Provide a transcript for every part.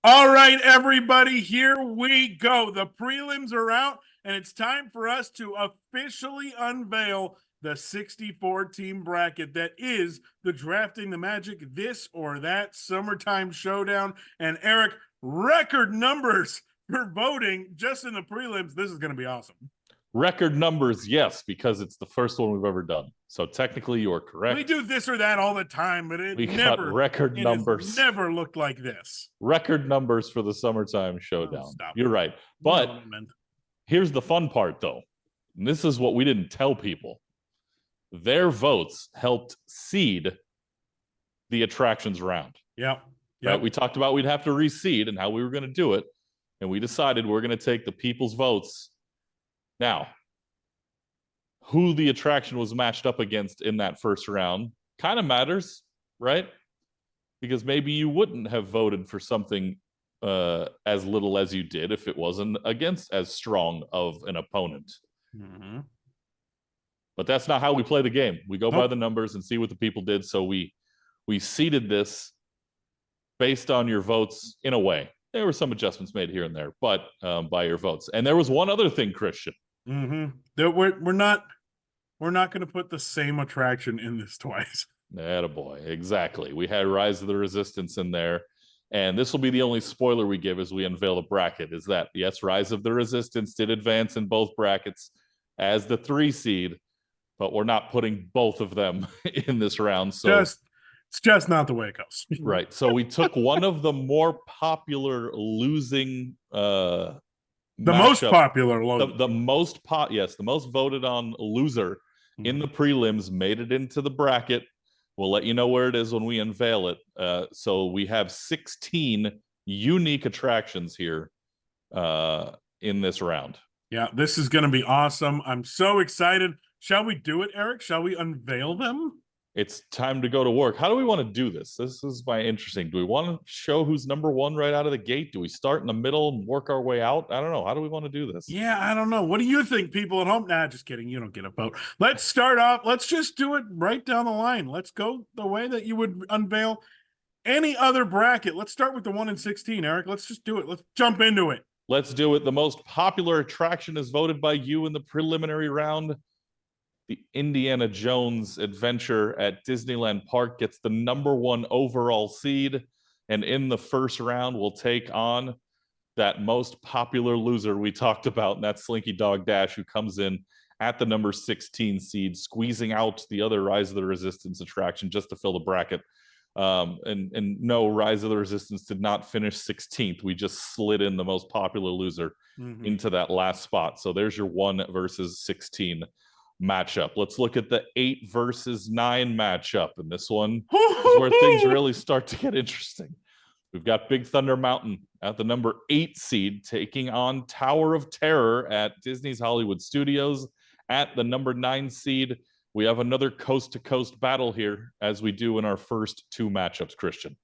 All right, everybody, here we go. The prelims are out, and it's time for us to officially unveil the 64-team bracket that is the Drafting the Magic This or That Summertime Showdown. And Eric, record numbers for voting just in the prelims. This is going to be awesome. Record numbers, yes, because it's the first one we've ever done. So technically, you're correct. We do this or that all the time, but it numbers. Never looked like this. Record numbers for the Summertime Showdown. You're right. But here's the fun part, though. And this is what we didn't tell people. Their votes helped seed the attractions round. Yep. Right? We talked about we'd have to reseed and how we were going to do it. And we decided we're going to take the people's votes. Now, who the attraction was matched up against in that first round kind of matters, right? Because maybe you wouldn't have voted for something as little as you did if it wasn't against as strong of an opponent. Mm-hmm. But that's not how we play the game. We go by the numbers and see what the people did. So we seeded this based on your votes in a way. There were some adjustments made here and there, but by your votes. And there was one other thing, Christian. Mm-hmm. We're not going to put the same attraction in this twice. Attaboy. Exactly. We had Rise of the Resistance in there. And this will be the only spoiler we give as we unveil the bracket, is that, yes, Rise of the Resistance did advance in both brackets as the 3 seed, but we're not putting both of them in this round. So it's just not the way it goes. Right. So we took one of the more popular losing the most popular the most voted on loser in the prelims made it into the bracket. We'll let you know where it is when we unveil it. So we have 16 unique attractions here in this round. Yeah, this is going to be awesome. I'm so excited. Shall we do it, Eric? Shall we unveil them? It's time to go to work. How do we want to do this? This is my interesting. Do we want to show who's number one right out of the gate? Do we start in the middle and work our way out? I don't know. How do we want to do this? Yeah, I don't know. What do you think, people at home? Nah, just kidding. You don't get a vote. Let's start off. Let's just do it right down the line. Let's go the way that you would unveil any other bracket. Let's start with the 1 in 16, Eric. Let's just do it. Let's jump into it. Let's do it. The most popular attraction is voted by you in the preliminary round. The Indiana Jones adventure at Disneyland Park gets the #1 overall seed. And in the first round, we'll take on that most popular loser we talked about, and that's Slinky Dog Dash, who comes in at the number 16 seed, squeezing out the other Rise of the Resistance attraction just to fill the bracket. And no, Rise of the Resistance did not finish 16th. We just slid in the most popular loser into that last spot. So there's your 1 versus 16 matchup. Let's look at the 8 versus 9 matchup. And this one is where things really start to get interesting. We've got Big Thunder Mountain at the number 8 seed taking on Tower of Terror at Disney's Hollywood Studios at the number 9 seed. We have another coast-to-coast battle here, as we do in our first 2 matchups, Christian.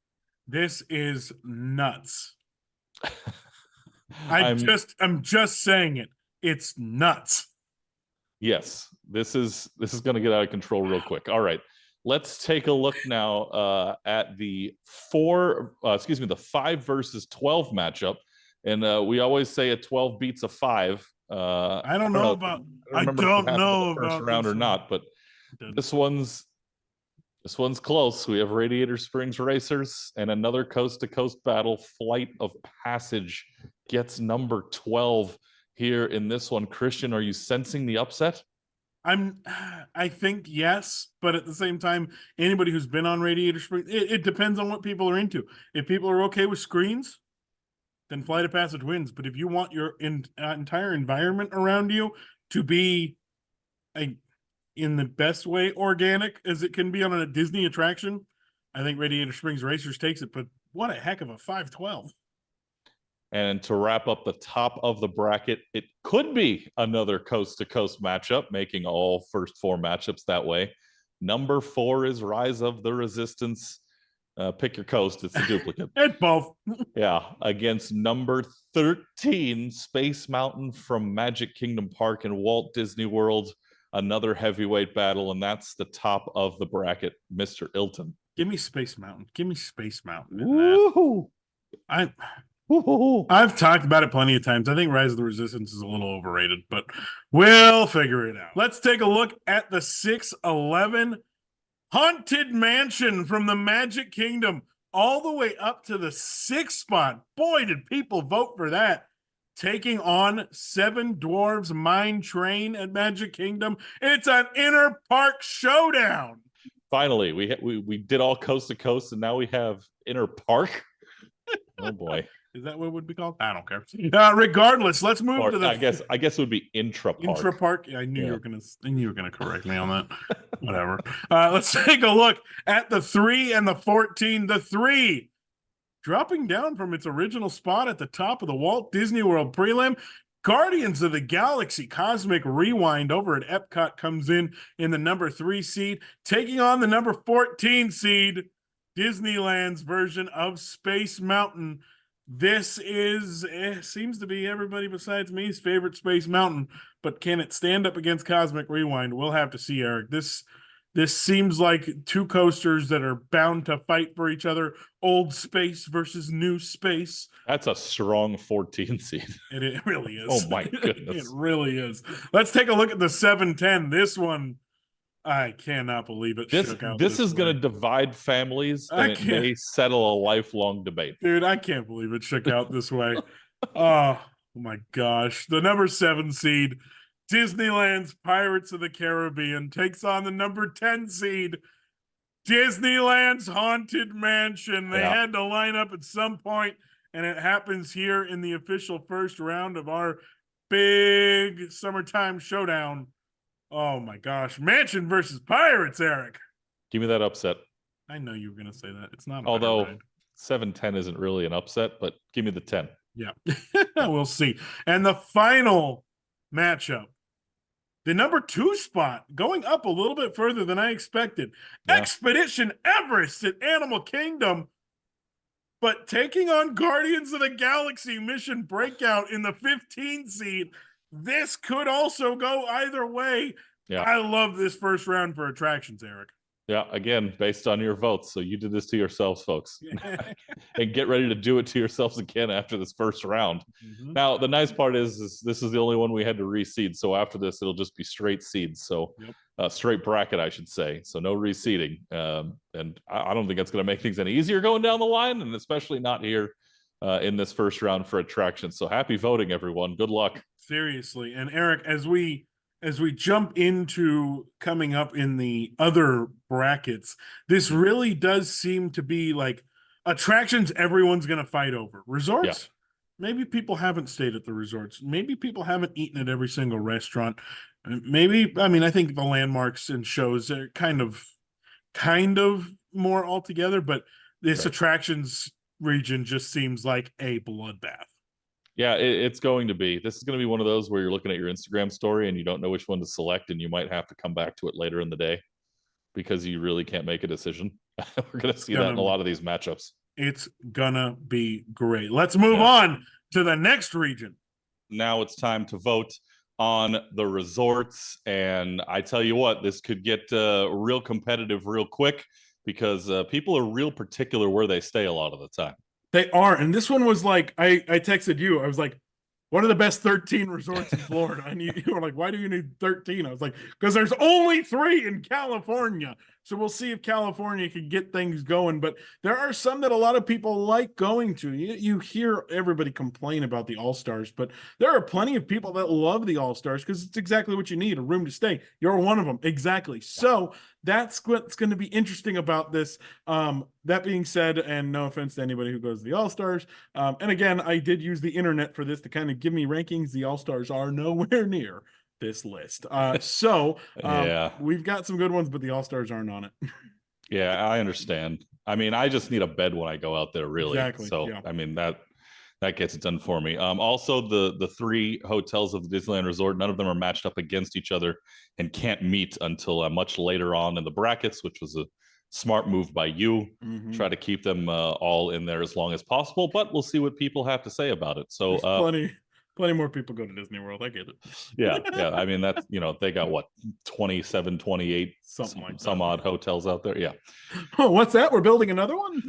This is nuts. I'm just saying it. It's nuts. Yes, this is going to get out of control real quick. All right, let's take a look now at the 5 versus 12 matchup. And we always say a 12 beats a 5. I don't know about the first round or not, but this one's close. We have Radiator Springs Racers and another coast-to-coast battle. Flight of Passage gets number 12 here in this one. Christian, are you sensing the upset? I think yes, but at the same time, anybody who's been on Radiator Springs, it depends on what people are into. If people are okay with screens, then Flight of Passage wins. But if you want your entire environment around you to be in the best way organic as it can be on a Disney attraction, I think Radiator Springs Racers takes it. But what a heck of a 5-12. And to wrap up the top of the bracket, it could be another coast-to-coast matchup, making all first 4 matchups that way. Number 4 is Rise of the Resistance. Pick your coast. It's a duplicate. It's both. Yeah, against number 13, Space Mountain from Magic Kingdom Park in Walt Disney World. Another heavyweight battle, and that's the top of the bracket, Mr. Ilton. Give me Space Mountain. Give me Space Mountain. Woo-hoo. I've talked about it plenty of times. I think Rise of the Resistance is a little overrated, but we'll figure it out. Let's take a look at the 611 Haunted Mansion from the Magic Kingdom, all the way up to the 6th spot. Boy, did people vote for that. Taking on Seven Dwarves Mine Train at Magic Kingdom. It's an inner park showdown. Finally, we did all coast to coast, and now we have inner park. Oh boy. Is that what it would be called? I don't care. Regardless, let's move to the. I guess it would be intra park. Intra park. Yeah, I knew you were gonna correct me on that. Whatever. Let's take a look at the 3 and the 14. The 3 dropping down from its original spot at the top of the Walt Disney World prelim. Guardians of the Galaxy Cosmic Rewind over at Epcot comes in the number 3 seed, taking on the number 14 seed, Disneyland's version of Space Mountain. This seems to be everybody besides me's favorite Space Mountain, but can it stand up against Cosmic Rewind? We'll have to see, Eric. This seems like two coasters that are bound to fight for each other. Old space versus new space. That's a strong 14 seed. It really is. Oh my goodness. It really is. Let's take a look at the 710. This one, I cannot believe it. This is going to divide families, and it may settle a lifelong debate. Dude, I can't believe it shook out this way. Oh my gosh. The number 7 seed, Disneyland's Pirates of the Caribbean, takes on the number 10 seed, Disneyland's Haunted Mansion. They had to line up at some point, and it happens here in the official first round of our big summertime showdown. Oh my gosh. Mansion versus Pirates, Eric. Give me that upset. I know you were going to say that. It's not. Although 7-10 isn't really an upset, but give me the 10. Yeah. We'll see. And the final matchup, the number 2 spot, going up a little bit further than I expected. Yeah. Expedition Everest at Animal Kingdom, but taking on Guardians of the Galaxy Mission Breakout in the 15 seed. This could also go either way. Yeah. I love this first round for attractions, Eric. Yeah, again, based on your votes. So you did this to yourselves, folks. And get ready to do it to yourselves again after this first round. Mm-hmm. Now, the nice part is this is the only one we had to reseed. So after this, it'll just be straight seeds. So straight bracket, I should say. So no reseeding. And I don't think that's going to make things any easier going down the line, and especially not here in this first round for attractions. So happy voting, everyone. Good luck. Seriously. And Eric, as we jump into coming up in the other brackets, this really does seem to be like attractions everyone's going to fight over. Resorts, maybe people haven't stayed at the resorts. Maybe people haven't eaten at every single restaurant. Maybe, I mean, I think the landmarks and shows are kind of more altogether, but this attractions region just seems like a bloodbath. Yeah, it's going to be. This is going to be one of those where you're looking at your Instagram story and you don't know which one to select, and you might have to come back to it later in the day because you really can't make a decision. We're going to see that in a lot of these matchups. It's gonna be great. Let's move on to the next region. Now it's time to vote on the resorts, and I tell you what, this could get real competitive real quick because people are real particular where they stay a lot of the time. They are. And this one was like, I texted you. I was like, what are the best 13 resorts in Florida? And you were like, why do you need 13? I was like, because there's only 3 in California. So we'll see if California can get things going. But there are some that a lot of people like going to. You hear everybody complain about the All-Stars, but there are plenty of people that love the All-Stars because it's exactly what you need, a room to stay. You're one of them. Exactly. So that's what's going to be interesting about this. That being said, and no offense to anybody who goes to the All-Stars. And again, I did use the internet for this to kind of give me rankings. The All-Stars are nowhere near this list. We've got some good ones, but the All-Stars aren't on it. Yeah, I understand. I mean, I just need a bed when I go out there, really. Exactly. So, I mean, that gets it done for me. Also, the 3 hotels of the Disneyland Resort, none of them are matched up against each other and can't meet until much later on in the brackets, which was a smart move by you. Mm-hmm. Try to keep them all in there as long as possible, but we'll see what people have to say about it. So plenty more people go to Disney World. I get it. Yeah. I mean, that's, they got what, 27, 28, some odd hotels out there. Yeah. Oh, what's that? We're building another one?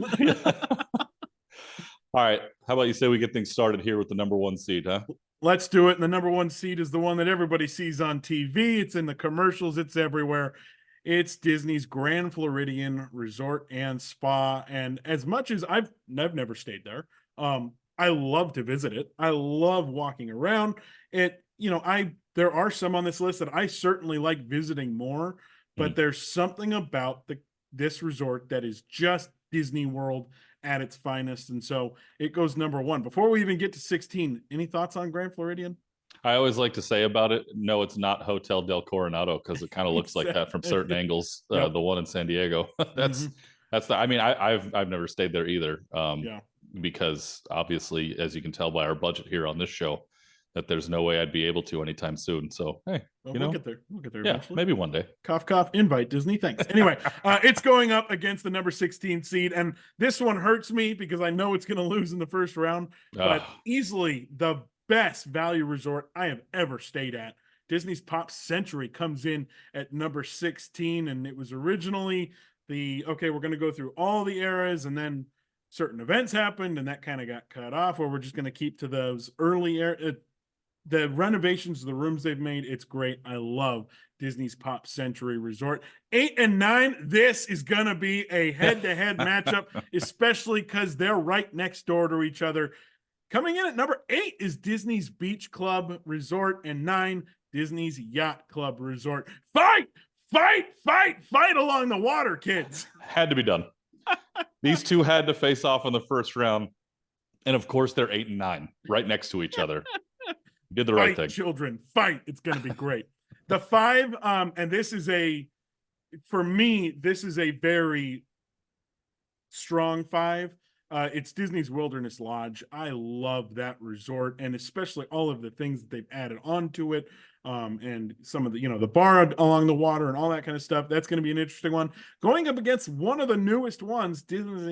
All right. How about you say we get things started here with the number 1 seed, huh? Let's do it. And the number 1 seed is the one that everybody sees on TV. It's in the commercials. It's everywhere. It's Disney's Grand Floridian Resort and Spa. And as much as I've never stayed there, I love to visit it. I love walking around it. There are some on this list that I certainly like visiting more, but there's something about this resort that is just Disney World at its finest. And so it goes number 1. Before we even get to 16, any thoughts on Grand Floridian? I always like to say about it, no, it's not Hotel del Coronado because it kind of looks like that from certain angles. Yep. The one in San Diego, that's the. I mean, I've never stayed there either. Because obviously, as you can tell by our budget here on this show, that there's no way I'd be able to anytime soon. So hey, we'll get there. We'll get there. Yeah, eventually. maybe one day. Cough, cough. Invite Disney. Thanks. Anyway, it's going up against the number 16 seed, and this one hurts me because I know it's going to lose in the first round. But easily the best value resort I have ever stayed at. Disney's Pop Century comes in at number 16, and it was originally we're going to go through all the eras, and then certain events happened, and that kind of got cut off, or we're just going to keep to those early the renovations of the rooms they've made. It's great. I love Disney's Pop Century Resort. 8 and 9, this is going to be a head-to-head matchup, especially because they're right next door to each other. Coming in at number 8 is Disney's Beach Club Resort, and 9, Disney's Yacht Club Resort. Fight along the water, kids. Had to be done. These two had to face off in the first round. And of course, they're 8 and 9 right next to each other. Did the right thing. Children, fight. It's going to be great. The 5, and for me, this is a very strong 5. It's Disney's Wilderness Lodge. I love that resort, and especially all of the things that they've added onto it. And some of the, the bar along the water and all that kind of stuff. That's going to be an interesting one. Going up against one of the newest ones, Disney's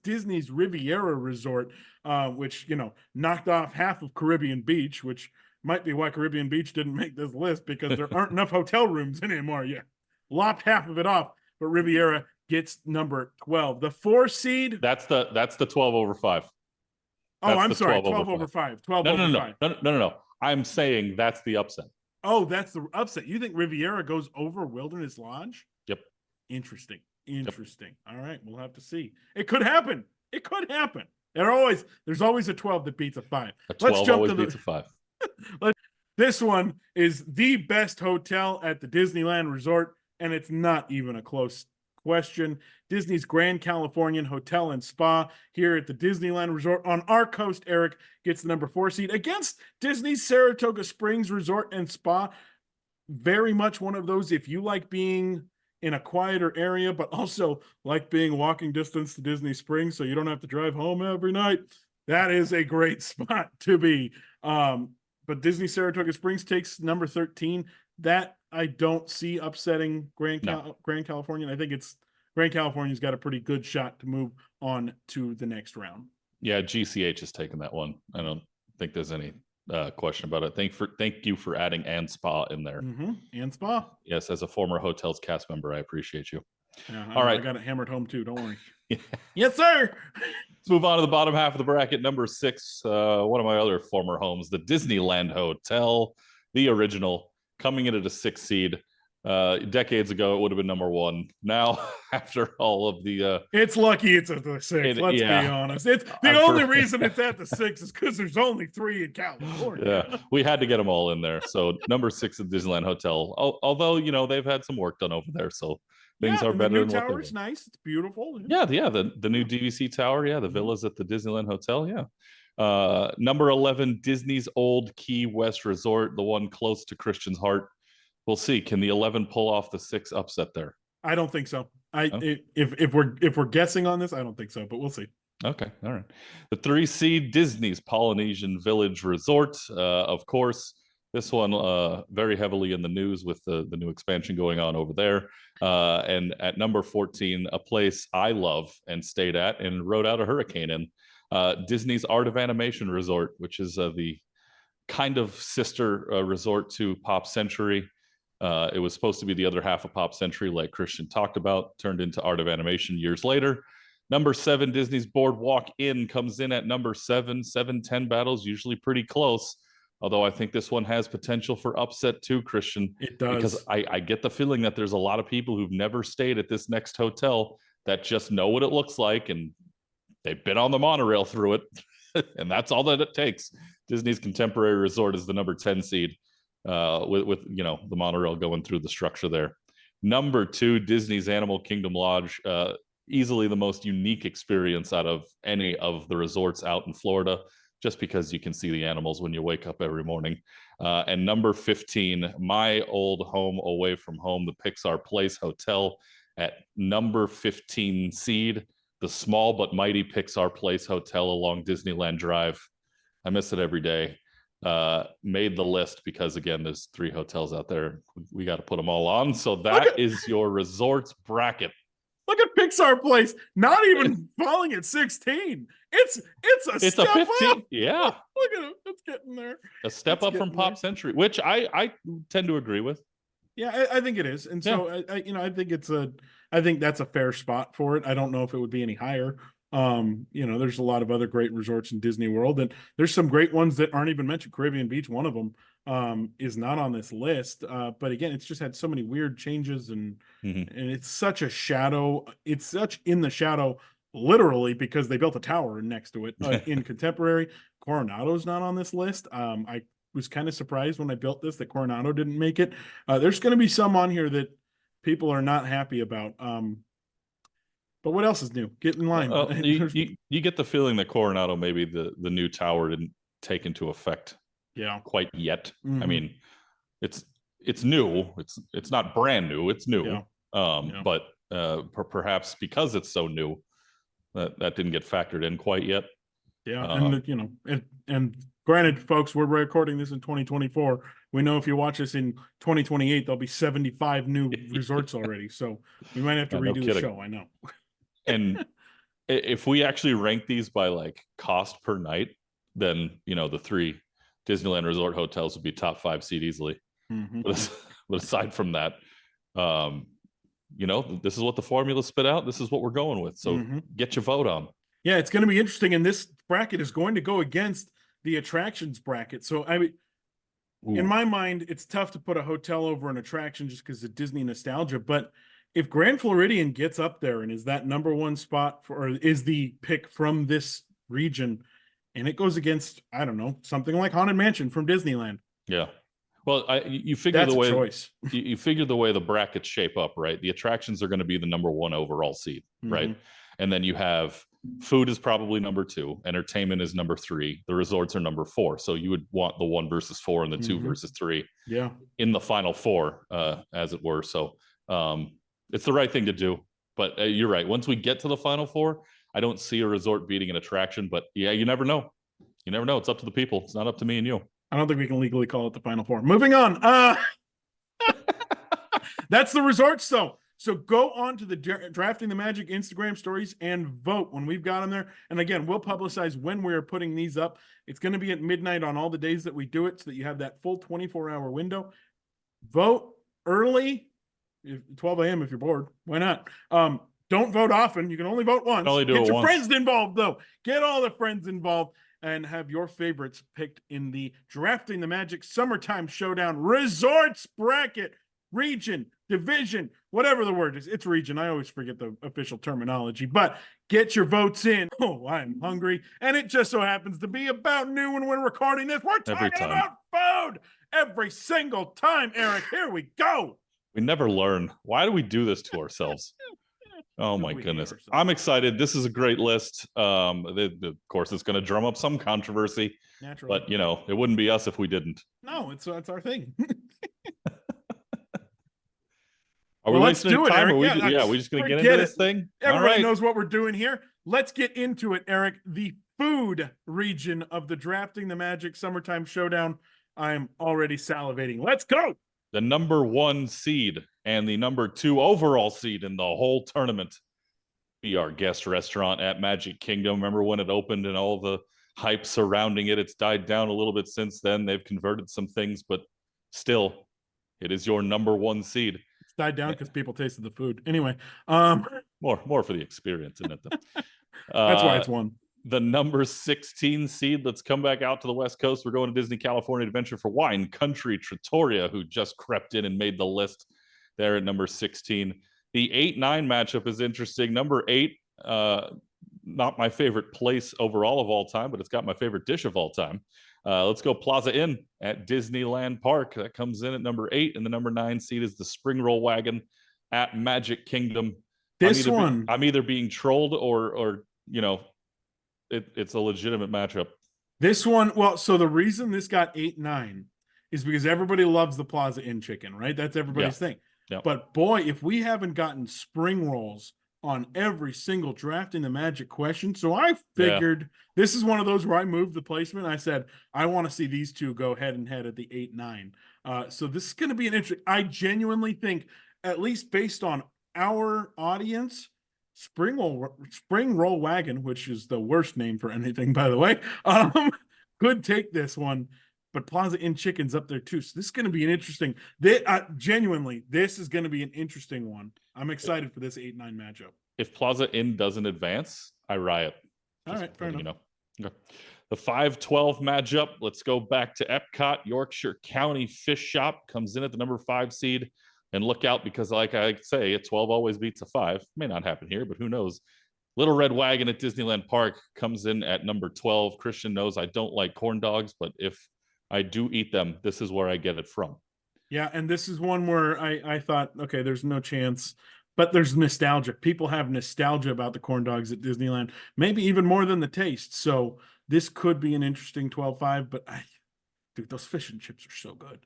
Disney's Riviera Resort, which, knocked off half of Caribbean Beach, which might be why Caribbean Beach didn't make this list, because there aren't enough hotel rooms anymore yet. Lopped half of it off, but Riviera gets number 12. The 4 seed. That's the 12 over 5. Oh, I'm sorry. 12 over 5. 12 over 5. No. I'm saying that's the upset. Oh, that's the upset. You think Riviera goes over Wilderness Lodge? Yep. Interesting. Yep. All right. We'll have to see. It could happen. There's always a 12 that beats a 5. A 12 always beats a 5. This one is the best hotel at the Disneyland Resort, and it's not even a close question. Disney's Grand Californian Hotel and Spa here at the Disneyland Resort on our coast. Eric gets the number 4 seed against Disney's Saratoga Springs Resort and Spa. Very much one of those, if you like being in a quieter area, but also like being walking distance to Disney Springs so you don't have to drive home every night, that is a great spot to be. But Disney Saratoga Springs takes number 13. That I don't see upsetting Grand Californian. I think Grand Californian's got a pretty good shot to move on to the next round. Yeah, GCH has taken that one. I don't think there's any question about it. Thank you for adding and Spa in there. And Spa. Yes, as a former Hotels cast member, I appreciate you. Yeah, all right, I got it hammered home too. Don't worry. Yes, sir. Let's move on to the bottom half of the bracket. Number 6, one of my other former homes, the Disneyland Hotel, the original, coming in at a 6 seed. Decades ago, it would have been number 1. Now, after all of the it's lucky it's at the 6. Let's be honest. It's the only reason it's at the 6 is because there's only 3 in California. Yeah, we had to get them all in there. So number 6 at Disneyland Hotel. Although they've had some work done over there, so things are better. The new tower's nice. It's beautiful. Yeah. The new DVC tower. Yeah, the villas at the Disneyland Hotel. Yeah. Number 11, Disney's Old Key West Resort, the one close to Christian's heart. We'll see. Can the 11 pull off the 6 upset there? I don't think so. If we're guessing on this, I don't think so, but we'll see. Okay, all right. The 3 seed, Disney's Polynesian Village Resort. Of course, this one very heavily in the news with the new expansion going on over there. And at number 14, a place I love and stayed at and rode out a hurricane in, Disney's Art of Animation Resort, which is the kind of sister resort to Pop Century. It was supposed to be the other half of Pop Century, like Christian talked about, turned into Art of Animation years later. Number 7, Disney's Boardwalk Inn comes in at number 7. 7-10 battles, usually pretty close. Although I think this one has potential for upset too, Christian. It does. Because I get the feeling that there's a lot of people who've never stayed at this next hotel that just know what it looks like and they've been on the monorail through it. And that's all that it takes. Disney's Contemporary Resort is the number 10 seed with the monorail going through the structure there. Number 2, Disney's Animal Kingdom Lodge. Easily the most unique experience out of any of the resorts out in Florida, just because you can see the animals when you wake up every morning. And number 15, my old home away from home, the Pixar Place Hotel at number 15 seed, the small but mighty Pixar Place Hotel along Disneyland Drive. I miss it every day. Made the list because, again, there's 3 hotels out there. We got to put them all on. So that is your resorts bracket. Look at Pixar Place, not even falling at 16. It's a step 15. Up. Yeah. Look at it. It's getting there. A step up from Pop Century, which I tend to agree with. Yeah, I think it is. And so I think that's a fair spot for it. I don't know if it would be any higher. There's a lot of other great resorts in Disney World, and there's some great ones that aren't even mentioned. Caribbean Beach, one of them, is not on this list. But again, it's just had so many weird changes and it's such a shadow. It's such in the shadow, literally, because they built a tower next to it. In Contemporary, Coronado's not on this list. I was kind of surprised when I built this that Coronado didn't make it. There's going to be some on here that people are not happy about. But what else is new? Get in line. You get the feeling that Coronado, maybe the new tower didn't take into effect quite yet. I mean, it's new. It's not brand new. It's new. But perhaps because it's so new, that didn't get factored in quite yet. And granted, folks, we're recording this in 2024. We know if you watch this in 2028, there'll be 75 new resorts already. So we might have to redo the show. I know. And if we actually rank these by like cost per night, then the 3 Disneyland Resort hotels would be top 5 seed easily. But aside from that, this is what the formula spit out. This is what we're going with. So get your vote on. Yeah, it's going to be interesting. And this bracket is going to go against the attractions bracket. So in my mind, it's tough to put a hotel over an attraction just because of Disney nostalgia. But if Grand Floridian gets up there and is that number 1 spot or is the pick from this region, and it goes against, I don't know, something like Haunted Mansion from Disneyland. Yeah. Well, you figure that's the way a choice. you figure the way the brackets shape up, right? The attractions are going to be the number 1 overall seed, right? And then you have food is probably number 2, entertainment is number 3, the resorts are number 4. So you would want the 1 versus 4 and the 2 versus 3 in the final 4, as it were. So it's the right thing to do. But you're right. Once we get to the final 4, I don't see a resort beating an attraction. But yeah, you never know. You never know. It's up to the people. It's not up to me and you. I don't think we can legally call it the final 4. Moving on. That's the resorts, though. So go on to the Drafting the Magic Instagram stories and vote when we've got them there. And again, we'll publicize when we're putting these up. It's going to be at midnight on all the days that we do it so that you have that full 24-hour window. Vote early. 12 a.m. if you're bored. Why not? Don't vote often. You can only vote once. Get your friends involved, though. Get all the friends involved and have your favorites picked in the Drafting the Magic Summertime Showdown Resorts bracket, region, division, whatever the word is. It's region. I always forget the official terminology, but get your votes in. Oh, I'm hungry. And it just so happens to be about noon when we're recording this. We're talking about food every single time, Eric. Here we go. We never learn. Why do we do this to ourselves? Oh my goodness. I'm excited. This is a great list. Of course, it's going to drum up some controversy. Naturally. But, it wouldn't be us if we didn't. No, it's our thing. Are we wasting time? We just going to get into this thing? Everybody knows what we're doing here. Let's get into it, Eric. The food region of the Drafting the Magic Summertime Showdown. I'm already salivating. Let's go. The number 1 seed and the number 2 overall seed in the whole tournament be our guest restaurant at Magic Kingdom. Remember when it opened and all the hype surrounding it? It's died down a little bit since then. They've converted some things, but still, It is your number 1 seed. It's died down because people tasted the food. Anyway, More for the experience, isn't it? that's why it's one. The number 16 seed. Let's come back out to the West Coast. We're going to Disney California Adventure for Wine Country Trattoria, who just crept in and made the list there at number 16. The 8-9 matchup is interesting. Number 8, not my favorite place overall of all time, but it's got my favorite dish of all time. Let's go Plaza Inn at Disneyland Park. That comes in at number 8, and the number 9 seed is the Spring Roll Wagon at Magic Kingdom. I'm either being trolled or it's a legitimate matchup. This one, well, so the reason this got 8-9 is because everybody loves the Plaza Inn chicken, right? That's everybody's thing. Yeah. But boy, if we haven't gotten spring rolls on every single draft in the Magic question, so I figured this is one of those where I moved the placement. I said I want to see these two go head and head at the 8-9. So this is going to be an interesting. I genuinely think, at least based on our audience, Spring Roll Wagon, which is the worst name for anything, by the way, could take this one. But Plaza Inn Chicken's up there too. So this is going to be an interesting. Genuinely, this is going to be an interesting one. I'm excited for this 8-9 matchup. If Plaza Inn doesn't advance, I riot. All right, fair enough. Okay. The 5-12 matchup. Let's go back to Epcot. Yorkshire County Fish Shop comes in at the number 5 seed. And look out, because like I say, a 12 always beats a 5. May not happen here, but who knows? Little Red Wagon at Disneyland Park comes in at number 12. Christian knows I don't like corn dogs, but if I do eat them, this is where I get it from. Yeah, and this is one where I thought, okay, there's no chance, but there's nostalgia. People have nostalgia about the corn dogs at Disneyland, maybe even more than the taste. So this could be an interesting 12-5, but dude, those fish and chips are so good.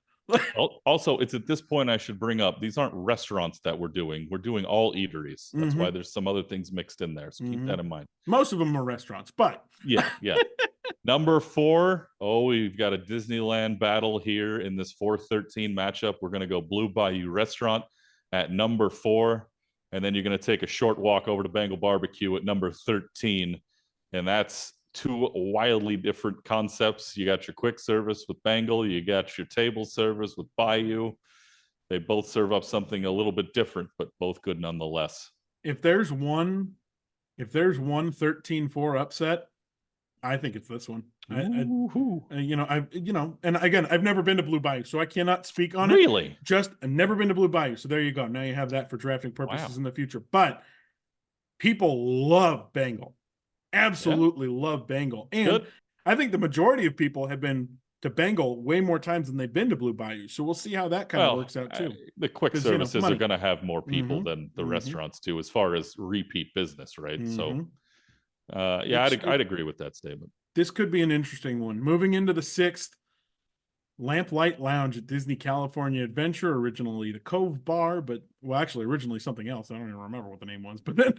Also, it's at this point I should bring up, these aren't restaurants that we're doing all eateries. That's why there's some other things mixed in there, so keep that in mind. Most of them are restaurants, but yeah Number 4, we've got a Disneyland battle here in this 4-13 matchup. We're going to go Blue Bayou Restaurant at number 4, and then you're going to take a short walk over to Bengal Barbecue at number 13, and that's 2 wildly different concepts. You got your quick service with Bengal, you got your table service with Bayou. They both serve up something a little bit different, but both good nonetheless. If there's one 13-4 upset, I think it's this one. And again, I've never been to Blue Bayou, so I cannot speak on it. Really? I've never been to Blue Bayou, so there you go. Now you have that for drafting purposes in the future. But people love Bengal. Absolutely love Bengal. And I think the majority of people have been to Bengal way more times than they've been to Blue Bayou. So we'll see how that kind of works out too. The quick services are going to have more people than the restaurants do as far as repeat business, right? So I'd agree with that statement. This could be an interesting one. Moving into the 6th, Lamplight Lounge at Disney California Adventure, originally the Cove Bar, but originally something else. I don't even remember what the name was, but then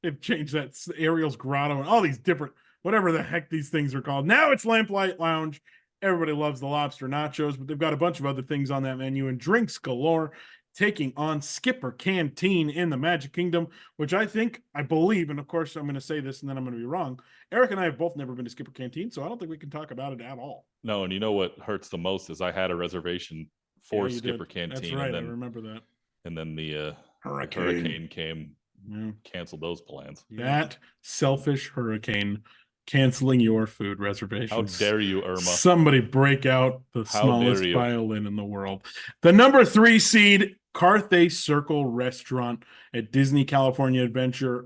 they've changed that. Ariel's Grotto and all these different, whatever the heck these things are called. Now it's Lamplight Lounge. Everybody loves the lobster nachos, but they've got a bunch of other things on that menu and drinks galore, taking on Skipper Canteen in the Magic Kingdom, which I believe, and of course I'm going to say this and then I'm going to be wrong. Eric and I have both never been to Skipper Canteen, so I don't think we can talk about it at all. No, and you know what hurts the most is I had a reservation for Skipper Canteen. That's right, I remember that. And then the hurricane came, canceled those plans. That selfish hurricane canceling your food reservations. How dare you, Irma? Somebody break out the smallest violin in the world. The number 3 seed, Carthay Circle Restaurant at Disney California Adventure.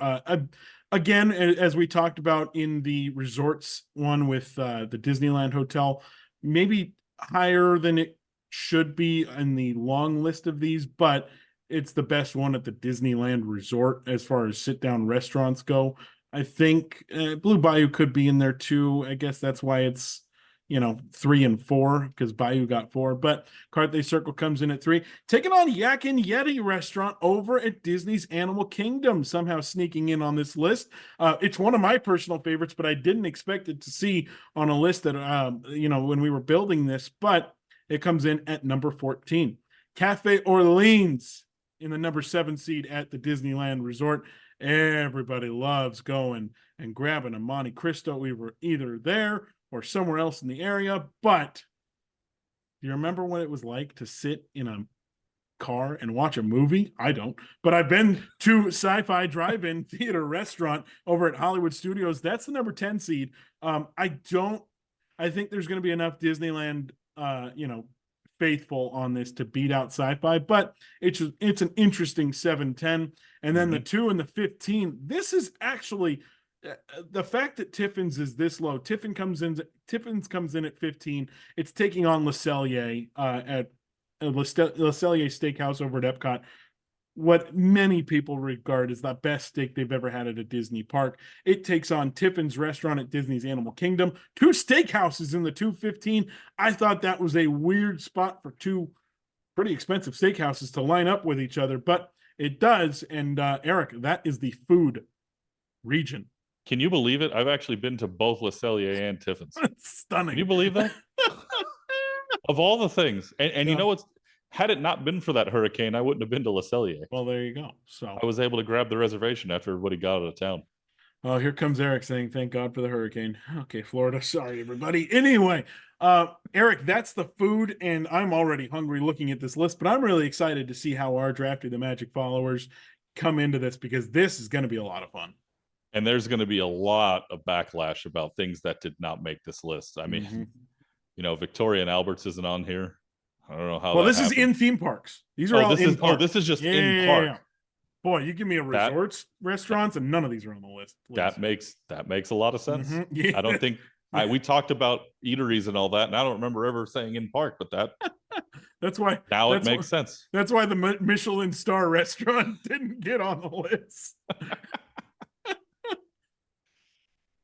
Again, as we talked about in the resorts one with the Disneyland Hotel, maybe higher than it should be in the long list of these, but it's the best one at the Disneyland Resort as far as sit-down restaurants go. I think Blue Bayou could be in there too. I guess that's why it's 3 and 4, because Bayou got 4, but Carthay Circle comes in at 3, taking on Yak and Yeti Restaurant over at Disney's Animal Kingdom, somehow sneaking in on this list. It's one of my personal favorites, but I didn't expect it to see on a list that when we were building this, but it comes in at number 14. Cafe Orleans in the number 7 seed at the Disneyland Resort. Everybody loves going and grabbing a Monte Cristo. We were either there or somewhere else in the area, but Do you remember what it was like to sit in a car and watch a movie? I don't, but I've been to Sci-Fi Drive-In Theater Restaurant over at Hollywood Studios. That's the number 10 seed. I think there's going to be enough Disneyland, faithful on this to beat out Sci-Fi, but it's an interesting 7-10. And then the 2 and the 15. This is actually the fact that Tiffin's is this low. Tiffin's comes in at 15. It's taking on Le Cellier at Le Cellier Steakhouse over at Epcot, what many people regard as the best steak they've ever had at a Disney park. It takes on Tiffin's Restaurant at Disney's Animal Kingdom. 2 steakhouses in the 215. I thought that was a weird spot for 2 pretty expensive steakhouses to line up with each other, but it does. And Eric, that is the food region. Can you believe it? I've actually been to both Le Cellier and Tiffin's. It's stunning. Can you believe that? Of all the things, and you know what's, had it not been for that hurricane, I wouldn't have been to Le Cellier. Well, there you go. So I was able to grab the reservation after everybody got out of town. Oh, here comes Eric saying, thank God for the hurricane. Okay, Florida. Sorry, everybody. Anyway, Eric, that's the food, and I'm already hungry looking at this list, but I'm really excited to see how our Drafting the Magic followers come into this, because this is going to be a lot of fun. And there's going to be a lot of backlash about things that did not make this list. I mean, Victoria and Albert's isn't on here. I don't know how. Well, this happened. Is in theme parks. These are all in park. Oh, this is just in park. Yeah. Boy, you give me a resorts, restaurants, and none of these are on the list. That makes a lot of sense. Yeah. I don't think we talked about eateries and all that, and I don't remember ever saying in park, but that's why now it makes sense. That's why the Michelin star restaurant didn't get on the list.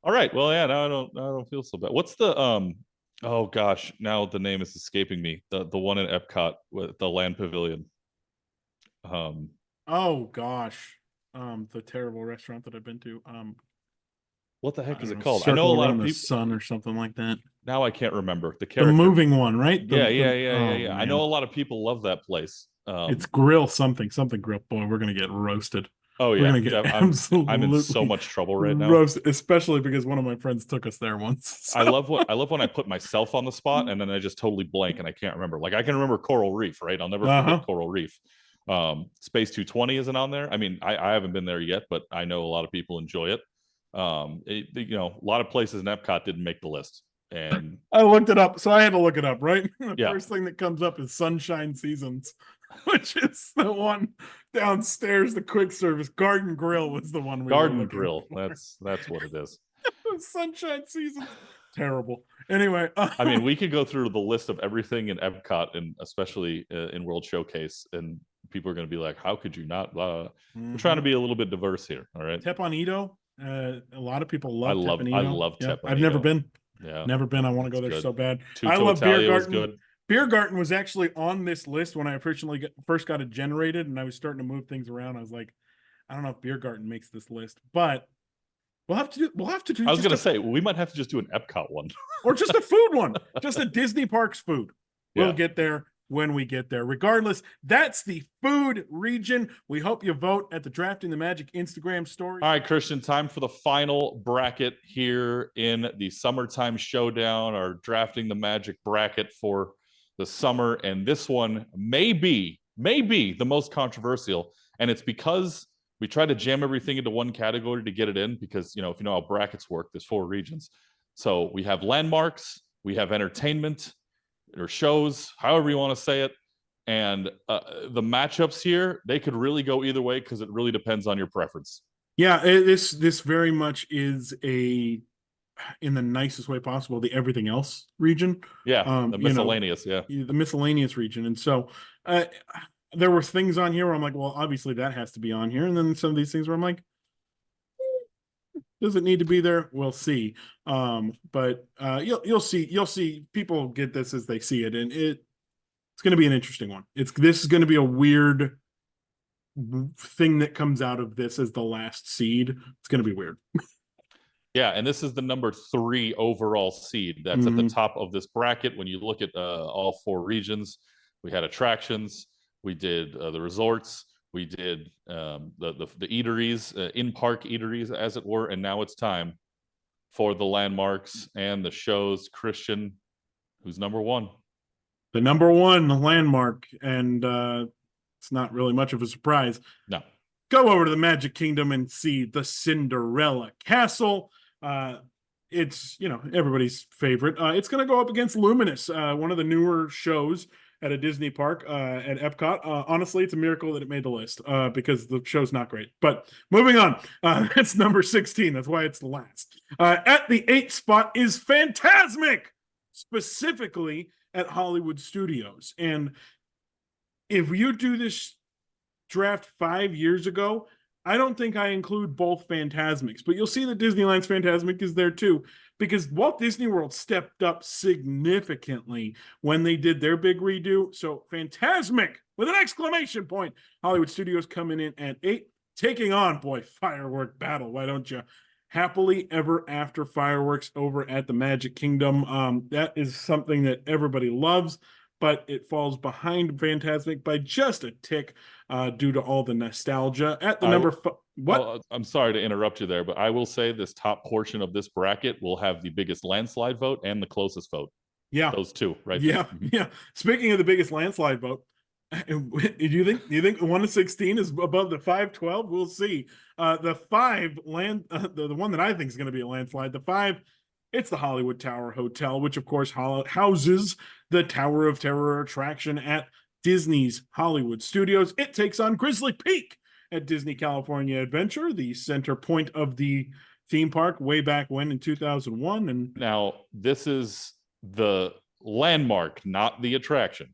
All right. Well, yeah, now I don't feel so bad. What's the oh gosh, now the name is escaping me. The one in Epcot with the Land Pavilion. Oh gosh. The terrible restaurant that I've been to. What the heck is it called? I know a lot of people. Sun or something like that. Now I can't remember the character. The moving one, right? Yeah. I know a lot of people love that place. It's grill something grill. Boy, we're gonna get roasted. Oh yeah, I'm in so much trouble right now. Roasted, especially because one of my friends took us there once. So. I love when I put myself on the spot and then I just totally blank and I can't remember. Like I can remember Coral Reef, right? I'll never forget Coral Reef. Space 220 isn't on there. I mean, I haven't been there yet, but I know a lot of people enjoy it. A lot of places in Epcot didn't make the list. And I looked it up, so I had to look it up, right? The first thing that comes up is Sunshine Seasons, which is the one downstairs, the quick service. Garden Grill was the one. Garden Grill. That's what it is. Sunshine Seasons. Terrible. Anyway, I mean, we could go through the list of everything in Epcot, and especially in World Showcase, and people are going to be like, "How could you not?" We're trying to be a little bit diverse here. All right. Tepanito. A lot of people love. I love Tepanito. I've never been. Yeah, never been. I want to go there so bad. I love Beer Garden. Beer Garden was actually on this list when I first got it generated, and I was starting to move things around. I was like, I don't know if Beer Garden makes this list, but we'll have to do. I was going to say we might have to just do an Epcot one, or just a food one, just a Disney Parks food. We'll get there when we get there. Regardless, that's the food region. We hope you vote at the Drafting the Magic Instagram story. All right, Christian, time for the final bracket here in the Summertime Showdown, our Drafting the Magic bracket for the summer. And this one may be the most controversial. And it's because we try to jam everything into one category to get it in, because, if you know how brackets work, there's 4 regions. So we have landmarks, we have entertainment, or shows, however you want to say it. And the matchups here, they could really go either way because it really depends on your preference. Yeah, this very much is in the nicest way possible, the everything else region. Yeah, the miscellaneous, the miscellaneous region. And so there were things on here where I'm like, well, obviously that has to be on here. And then some of these things where I'm like, does it need to be there? We'll see. But you'll see people get this as they see it, and it's going to be an interesting one. This is going to be a weird thing that comes out of this as the last seed. It's going to be weird. Yeah, and this is the number 3 overall seed. That's at the top of this bracket. When you look at all 4 regions, we had attractions, we did the resorts, we did the eateries, in-park eateries, as it were, and now it's time for the landmarks and the shows. Christian, who's number 1? The number one landmark, and it's not really much of a surprise. No. Go over to the Magic Kingdom and see the Cinderella Castle. It's, everybody's favorite. It's going to go up against Luminous, one of the newer shows at a Disney park at Epcot. Honestly, it's a miracle that it made the list because the show's not great. But moving on, that's number 16. That's why it's the last. At the 8th spot is Fantasmic, specifically at Hollywood Studios. And if you do this draft 5 years ago, I don't think I include both Fantasmics, but you'll see that Disneyland's Fantasmic is there too, because Walt Disney World stepped up significantly when they did their big redo. So Fantasmic with an exclamation point. Hollywood Studios coming in at 8, taking on, firework battle. Why don't you? Happily Ever After fireworks over at the Magic Kingdom. That is something that everybody loves, but it falls behind Fantasmic by just a tick due to all the nostalgia. At the what? I'm sorry to interrupt you there, but I will say this top portion of this bracket will have the biggest landslide vote and the closest vote. Yeah. Those two, right? Yeah, yeah. Speaking of the biggest landslide vote, do you think 1 to 16 is above the 5-12? We'll see. The 5 the one that I think is going to be a landslide, the 5, it's the Hollywood Tower Hotel, which of course houses the Tower of Terror attraction at Disney's Hollywood Studios. It takes on Grizzly Peak at Disney California Adventure, the center point of the theme park way back when in 2001. And now this is the landmark, not the attraction.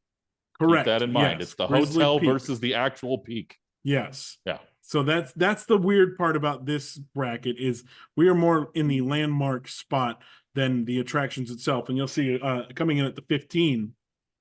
Correct. Keep that in mind. Yes. It's the Grizzly hotel Peak versus the actual peak. Yes. Yeah. So that's the weird part about this bracket is we are more in the landmark spot than the attractions itself. And you'll see coming in at the 15,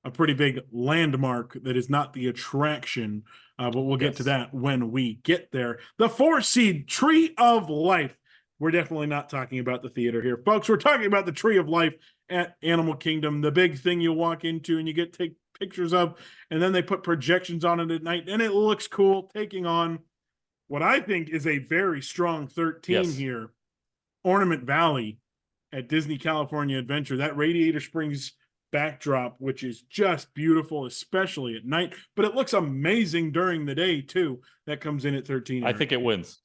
a pretty big landmark that is not the attraction, but we'll get to that when we get there. The 4 seed Tree of Life. We're definitely not talking about the theater here, folks. We're talking about the Tree of Life at Animal Kingdom, the big thing you walk into and you get to take pictures of, and then they put projections on it at night, and it looks cool, taking on what I think is a very strong 13 here, Ornament Valley at Disney California Adventure. That Radiator Springs backdrop, which is just beautiful, especially at night, but it looks amazing during the day too. That comes in at 13. I think it wins.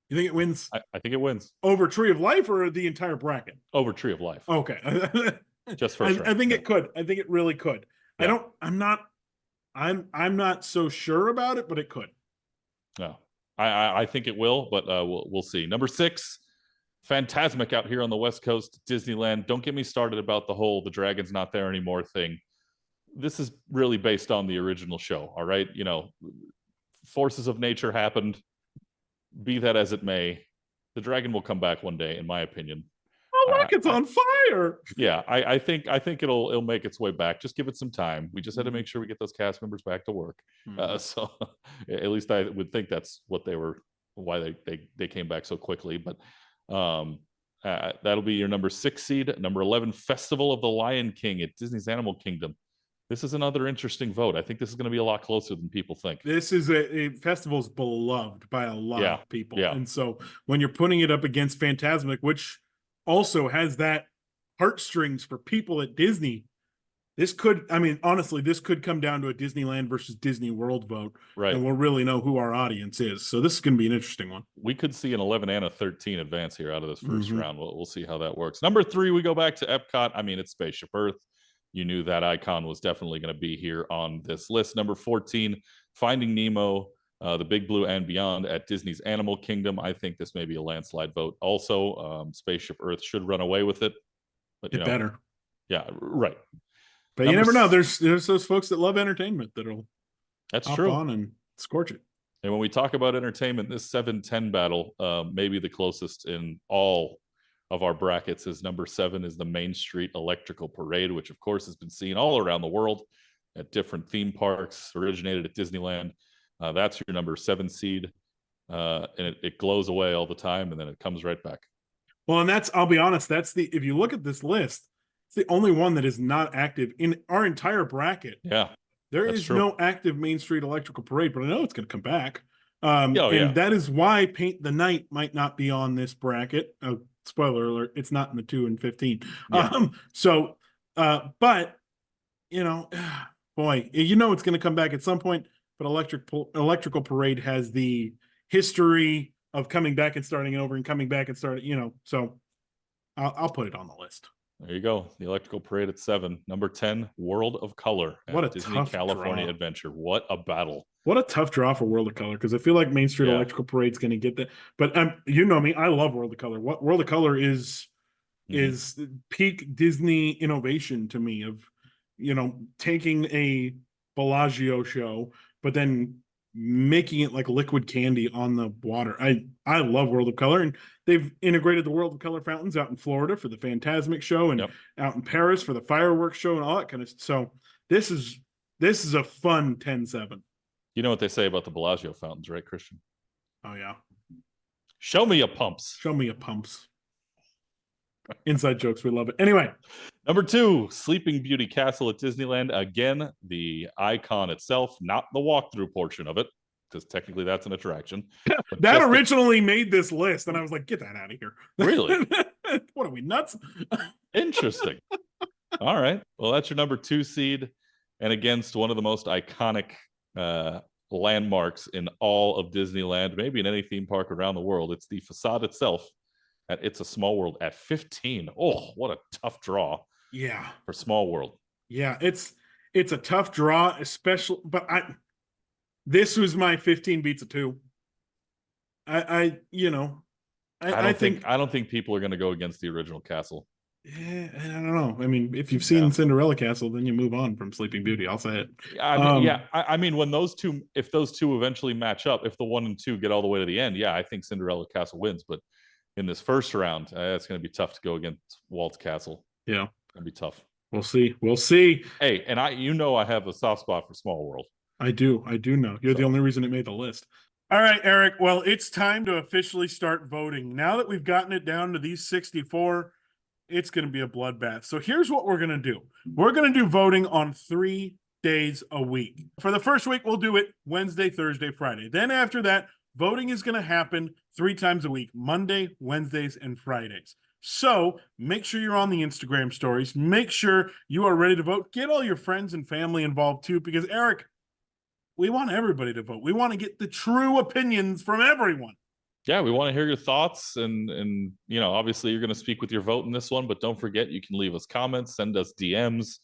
You think it wins? I think it wins. Over Tree of Life or the entire bracket? Over Tree of Life. Okay. Just first round. I think it could. I think it really could. Yeah. I'm not so sure about it, but it could. No, I think it will, but we'll see. Number 6, Fantasmic out here on the West Coast, Disneyland. Don't get me started about the dragon's not there anymore thing. This is really based on the original show. All right, forces of nature happened. Be that as it may, the dragon will come back one day, in my opinion. Oh, look, it's on fire. Yeah, I think it'll make its way back. Just give it some time. We just had to make sure we get those cast members back to work. So at least I would think that's what why they came back so quickly. But that'll be your number 6 seed. Number 11, Festival of the Lion King at Disney's Animal Kingdom. This is another interesting vote. I think this is going to be a lot closer than people think. This is a festival's beloved by a lot of people. Yeah. And so when you're putting it up against Fantasmic, which also has that heartstrings for people at Disney, this could come down to a Disneyland versus Disney World vote. Right. And we'll really know who our audience is. So this is going to be an interesting one. We could see an 11 and a 13 advance here out of this first round. We'll see how that works. Number 3, we go back to Epcot. It's Spaceship Earth. You knew that icon was definitely going to be here on this list. Number 14, Finding Nemo, the Big Blue and Beyond at Disney's Animal Kingdom. I think this may be a landslide vote. Also, Spaceship Earth should run away with it. But it better. Yeah, right. But you never know. There's those folks that love entertainment that'll hop true on and scorch it. And when we talk about entertainment, this 7-10 battle may be the closest in all of our brackets. Is number 7 is the Main Street Electrical Parade, which of course has been seen all around the world at different theme parks, originated at Disneyland. That's your number 7 seed. And it glows away all the time, and then it comes right back. Well, and I'll be honest, if you look at this list, it's the only one that is not active in our entire bracket. Yeah. There is true. no active Main Street Electrical Parade, but I know it's going to come back. And yeah. that is why Paint the Night might not be on this bracket. Spoiler alert, it's not in the 2 and 15. Yeah. But you know, boy, you know it's going to come back at some point. But Electrical Parade has the history of coming back and starting over and coming back and starting. You know, so I'll put it on the list. There you go. The Electrical Parade at 7. Number 10, World of Color. What a Disney tough California draw. Adventure. What a battle. What a tough draw for World of Color, because I feel like Main Street Yeah. Electrical Parade's going to get that. But you know me, I love World of Color. What World of Color is peak Disney innovation to me, of, you know, taking a Bellagio show, but then making it like liquid candy on the water. I love World of Color, and they've integrated the World of Color fountains out in Florida for the Fantasmic show, and out in Paris for the fireworks show and all that kind of stuff. So this is a fun 10-7. You know what they say about the Bellagio fountains, right, Christian? Oh yeah. Show me your pumps. Show me your pumps. Inside jokes, we love it. Anyway, number 2, Sleeping Beauty Castle at Disneyland. Again, the icon itself, not the walkthrough portion of it, because technically that's an attraction. That originally made this list, and I was like, get that out of here. Really? What are we, nuts? Interesting. All right. Well, that's your number 2 seed, and against one of the most iconic landmarks in all of Disneyland, maybe in any theme park around the world. It's the facade itself at It's a Small World at 15. Oh, what a tough draw. Yeah. For Small World. Yeah, it's a tough draw, especially, but this was my 15 beats a 2. I don't think people are going to go against the original castle. Yeah, I don't know. I mean, if you've seen Cinderella Castle, then you move on from Sleeping Beauty. I'll say it. I mean, when if those two eventually match up, if the 1 and 2 get all the way to the end, I think Cinderella Castle wins. But in this first round, it's going to be tough to go against Walt's Castle. Yeah, it's going to be tough. We'll see. Hey, and I have a soft spot for Small World. I do know. You're the only reason it made the list. All right, Eric. Well, it's time to officially start voting. Now that we've gotten it down to these 64, it's going to be a bloodbath. So here's what we're going to do. We're going to do voting on 3 days a week. For the first week, we'll do it Wednesday, Thursday, Friday. Then after that, voting is going to happen 3 times a week, Monday, Wednesdays, and Fridays. So make sure you're on the Instagram stories. Make sure you are ready to vote. Get all your friends and family involved too, because Eric, we want everybody to vote. We want to get the true opinions from everyone. Yeah, we want to hear your thoughts, and obviously you're going to speak with your vote in this one, but don't forget, you can leave us comments, send us DMs.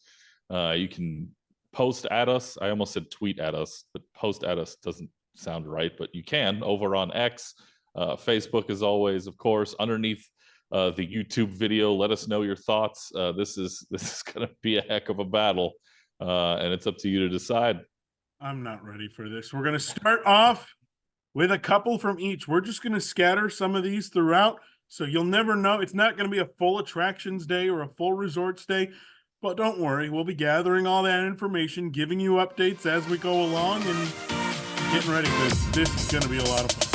You can post at us. I almost said tweet at us, but post at us doesn't sound right, but you can over on X, Facebook, as always, of course, underneath the YouTube video. Let us know your thoughts. This is going to be a heck of a battle, and it's up to you to decide. I'm not ready for this. We're going to start off with a couple from each. We're just going to scatter some of these throughout, so you'll never know. It's not going to be a full attractions day or a full resorts day, but don't worry. We'll be gathering all that information, giving you updates as we go along, and getting ready, because this is going to be a lot of fun.